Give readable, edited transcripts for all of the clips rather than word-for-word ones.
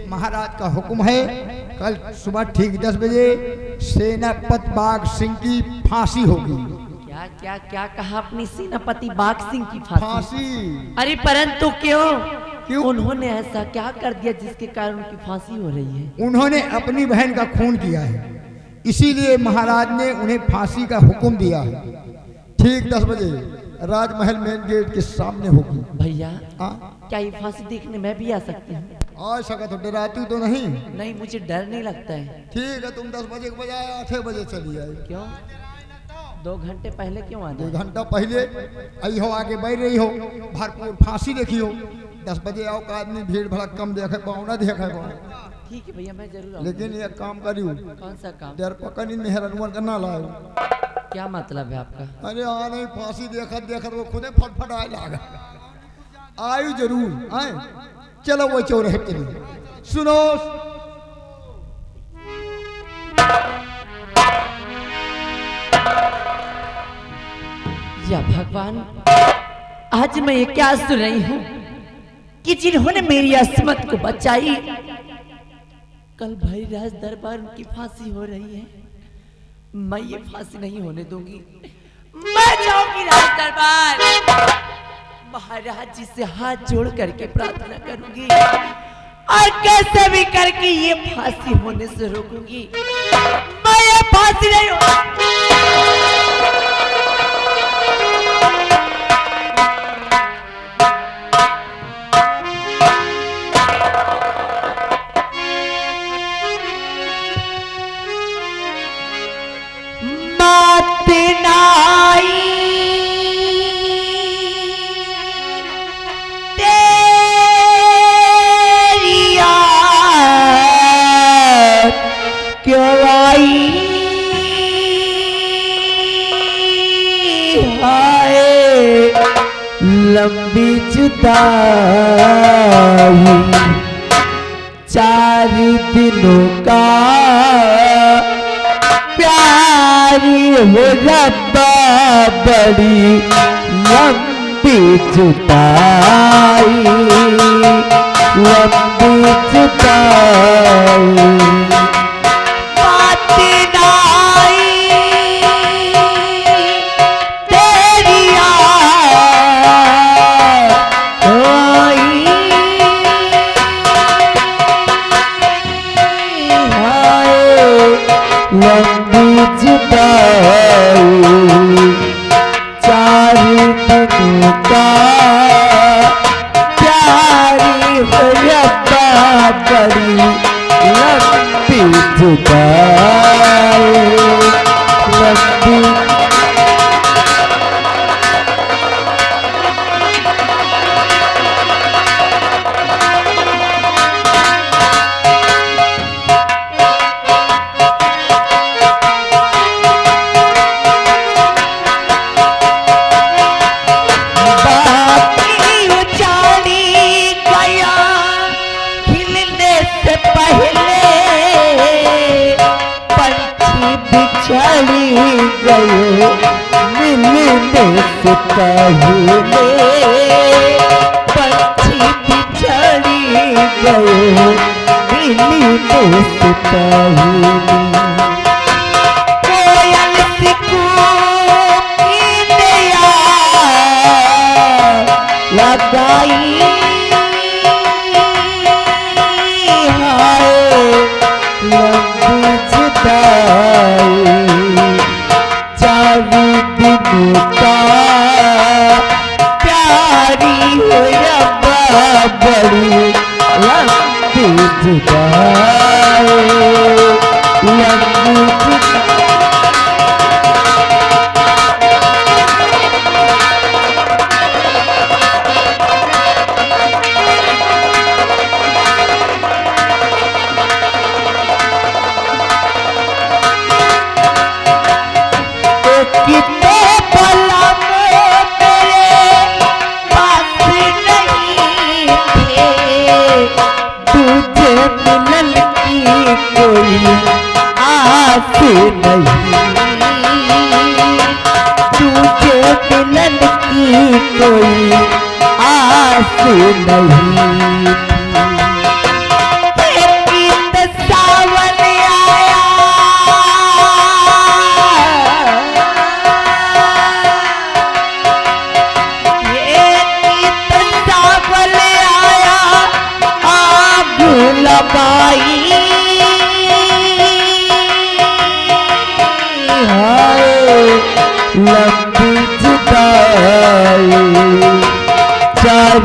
महाराज का हुक्म है, कल सुबह ठीक 10 बजे सेनापति बाघ सिंह की फांसी होगी। क्या क्या क्या कहा अपनी सेनापति बाघ सिंह की फांसी? अरे परंतु क्यों? उन्होंने ऐसा क्या कर दिया जिसके कारण उनकी फांसी हो रही है? उन्होंने अपनी बहन का खून किया है, इसीलिए महाराज ने उन्हें फांसी का हुक्म दिया है। ठीक 10 बजे राजमहल मेन गेट के सामने होगी। भैया क्या ये फांसी देखने में भी आ सकती हूँ? आ सका तो डराती तो नहीं? नहीं, मुझे डर नहीं लगता है। ठीक है, तुम 10 बजे के बजाय 8 बजे चली आए। क्यों? 2 घंटे पहले क्यों आना? 2 घंटा पहले आई हो, आगे बढ़ रही हो, भरपूर फांसी देखी हो। 10 बजे आओ का आदमी भीड़ भड़क कम देखे पाओ ना देखे पाओ। ठीक है भैया, मैं जरूर आऊंगा। लेकिन ये काम करियो। कौन सा काम? डर पकड़ मेहरनुअन करना लाओ। क्या मतलब है आपका? अरे हाँ नहीं, फांसी देखत देखत वो खुदे फटफट आए लागा। आयु जरूर आए। चलो वो चौराहे चलिए। सुनो, या भगवान, आज मैं ये क्या सुन रही हूँ कि जिन्होंने मेरी अस्मत को बचाई, कल भाई राज दरबार उनकी फांसी हो रही है। मैं ये फांसी नहीं होने दूंगी। मैं जाऊंगी राज दरबार, महाराज जी से हाथ जोड़ करके प्रार्थना करूंगी और कैसे भी करके ये फांसी होने से रोकूंगी। मैं ये फांसी नहीं लंबी जुदाई 4 दिनों का प्यारी हो रब्बा, बड़ी लंबी जुदाई, लंबी जुदाई। लंबी जुदाई 4 दिनों का प्यारी हो रब्बा, बड़ी लंबी जुदाई, लंबी। मिलने से पहले पंछी बिछड़ी गए, मिलने से पहले कोयल सिकोई लगाई, लंबी जुदाई 4 दिनों का प्यारी हो रब्बा, बड़ी लंबी जुदाई, लंबी नहीं लगाई हाय लंबी जुदाई 4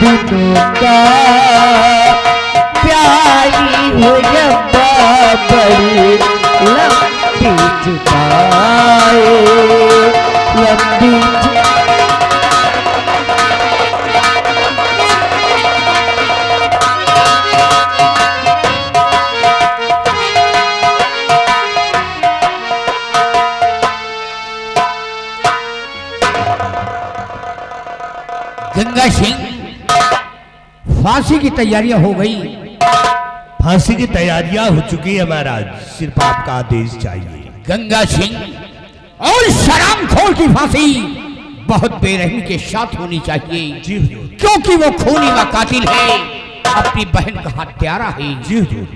दिनों का प्यारी हो रब्बा बड़ी लंबी जुदाई लंबी गंगा सिंह, फांसी की तैयारियां हो गई। फांसी की तैयारियां हो चुकी है महाराज, सिर्फ आपका आदेश चाहिए। गंगा सिंह और शराब खोर की फांसी बहुत बेरहमी के साथ होनी चाहिए। जी हुजूर। क्योंकि वो खूनी का कातिल है, अपनी बहन का हत्यारा है। जी हुजूर।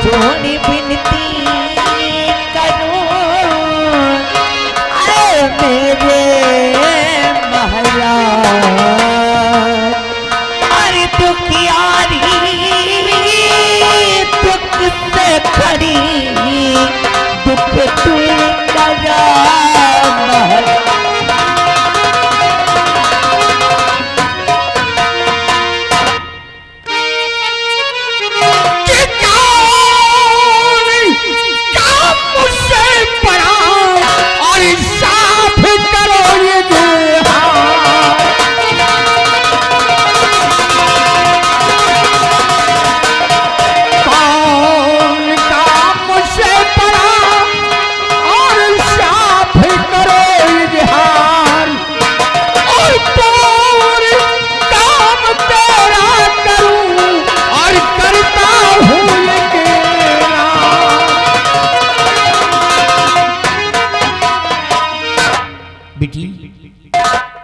जोड़ी विनती करूं आए मेरे महाराज अरे दुखियारी दुख से खड़ी दुख तू लगा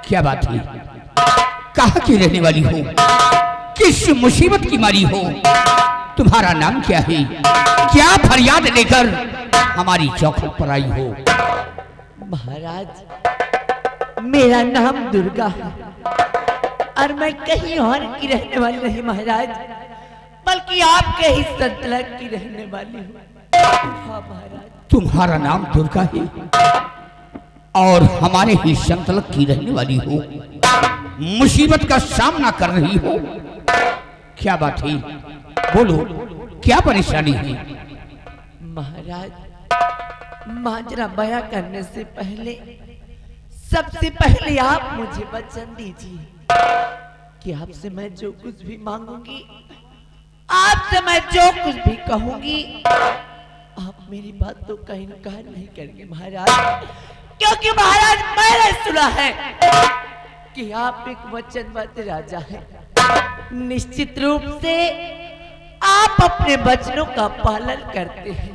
क्या बात है? कहाँ की रहने वाली हो? किस मुसीबत की मारी हो? तुम्हारा नाम क्या है? क्या फरियाद लेकर हमारी चौखट पर आई हो? महाराज मेरा नाम दुर्गा है और मैं कहीं और की रहने वाली नहीं महाराज, बल्कि आपके ही संतलक की रहने वाली हूँ। हाँ महाराज। तुम्हारा नाम दुर्गा है और हमारे ही संतलक की रहने वाली हो, मुसीबत का सामना कर रही हो। क्या बात है? बोलो, क्या परेशानी है? महाराज माजरा बयां करने से पहले सबसे पहले आप मुझे वचन दीजिए कि आपसे मैं जो कुछ भी मांगूंगी, आपसे मैं जो कुछ भी कहूंगी, आप मेरी बात तो कहीं न कहीं नहीं करेंगे महाराज, क्योंकि महाराज मैंने सुना है कि आप एक वचनबद्ध राजा हैं। निश्चित रूप से आप अपने वचनों का पालन करते हैं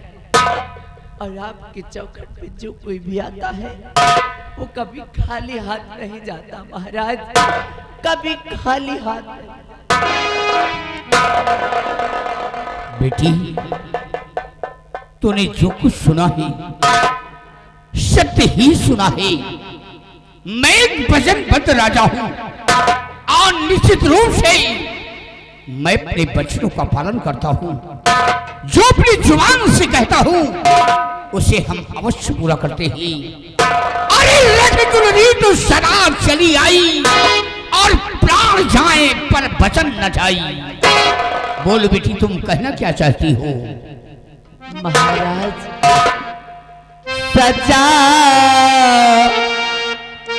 और आपके चौखट पे जो कोई भी आता है वो कभी खाली हाथ नहीं जाता महाराज, कभी खाली हाथ नहीं। बेटी, तूने जो कुछ सुना है सत्य ही सुना है। मैं एक वचनबद्ध राजा हूं और निश्चित रूप से मैं अपने वचनों का पालन करता हूं। जो अपनी जुबान से कहता हूं उसे हम अवश्य पूरा करते हैं। अरे लखनपुरी तो सदा चली आई और प्राण जाए पर वचन न जाई। बोल बेटी, तुम कहना क्या चाहती हो? महाराज सजा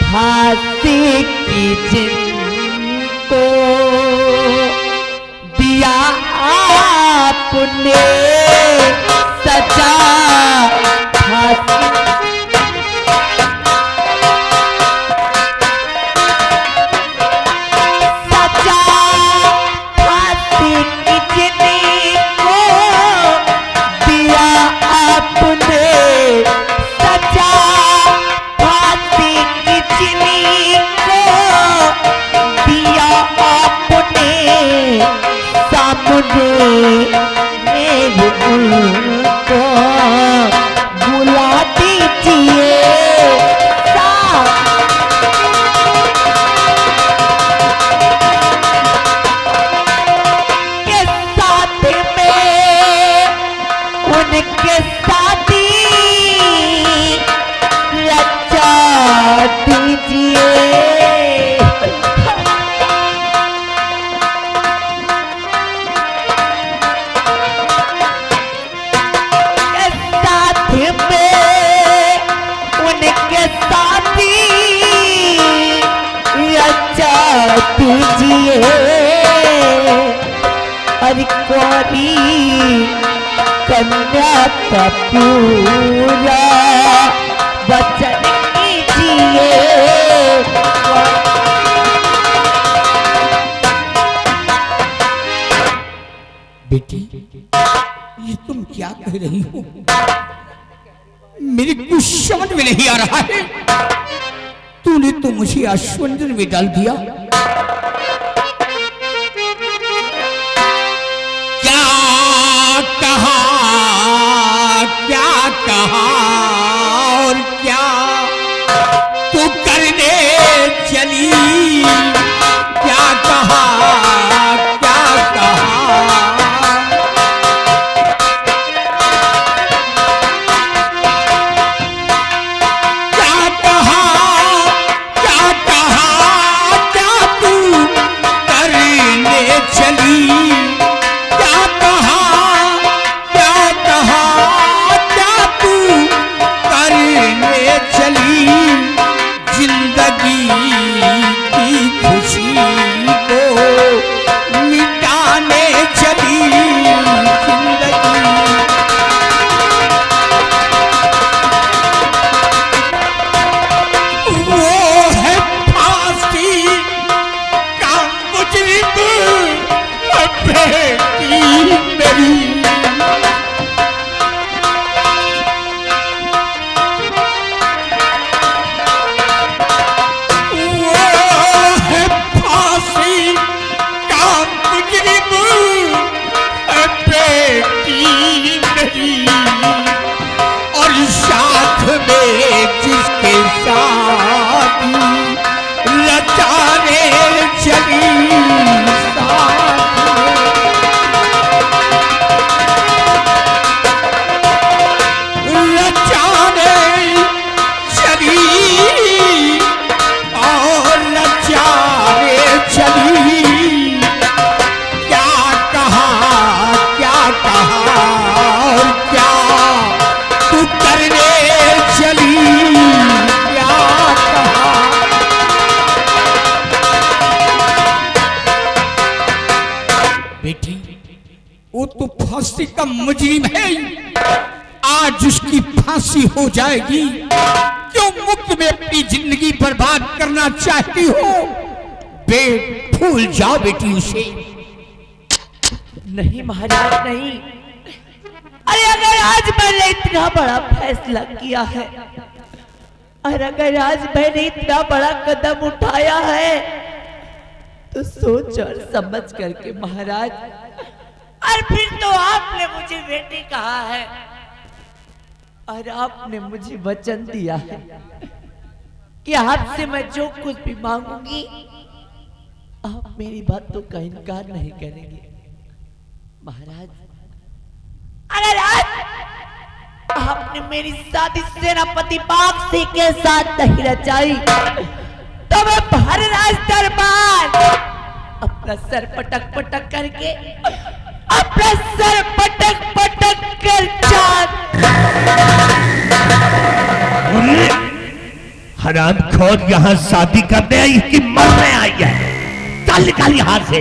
फांसी की जिनको दिया आपने सजा फांसी सजा मुझे मेरे उनको बुला दीजिए के साथ में उनके साथी रचा दीजिए। दीजिए अरे कोरी कन्या का पूरा वचन कीजिए। बेटी, ये तुम क्या कह रही हो? मेरे कुछ समझ में नहीं आ रहा है। तूने तो मुझे आश्वंजन में डाल दिया। क्या कहा और क्या तू करने चली? क्या कहा क्या कहा? क्या कहा क्या कहा क्या तू करने चली? क्या कहा क्या तू करने चली? जिंदगी की खुशी को मिटाने चली। जिंदगी वो है फांसी का मुजरिम बेटी मेरी। और साथ में जिसके साथ लचाने चली। लचाने चली और लचाने चली। क्या कहा और क्या तू करने चली? क्या कहा? बेटी, वो तो फांसी का मुजरिम है। आज उसकी फांसी हो जाएगी। क्यों मुफ्त में अपनी जिंदगी बर्बाद करना चाहती हो? भूल जाओ बेटी उसे। नहीं महाराज नहीं। अरे अगर आज मैंने इतना बड़ा फैसला किया है और अगर आज मैंने इतना बड़ा कदम उठाया है तो सोच और समझ करके महाराज। और फिर तो आपने मुझे बेटी कहा है और आपने मुझे वचन दिया है कि आपसे मैं जो कुछ भी मांगूंगी आप मेरी बातों का इनकार नहीं करेंगे। महाराज, अगर आज आपने मेरी शादी सेनापति बाग सिंह के साथ नहीं रचाई तो मैं महाराज दरबार अपना सर पटक पटक करके अपना सर पटक पटक कर हराम खोर यहाँ शादी करने आई कि मरने आई है? चल निकाल यहाँ से।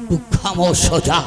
तू खामोश हो जा।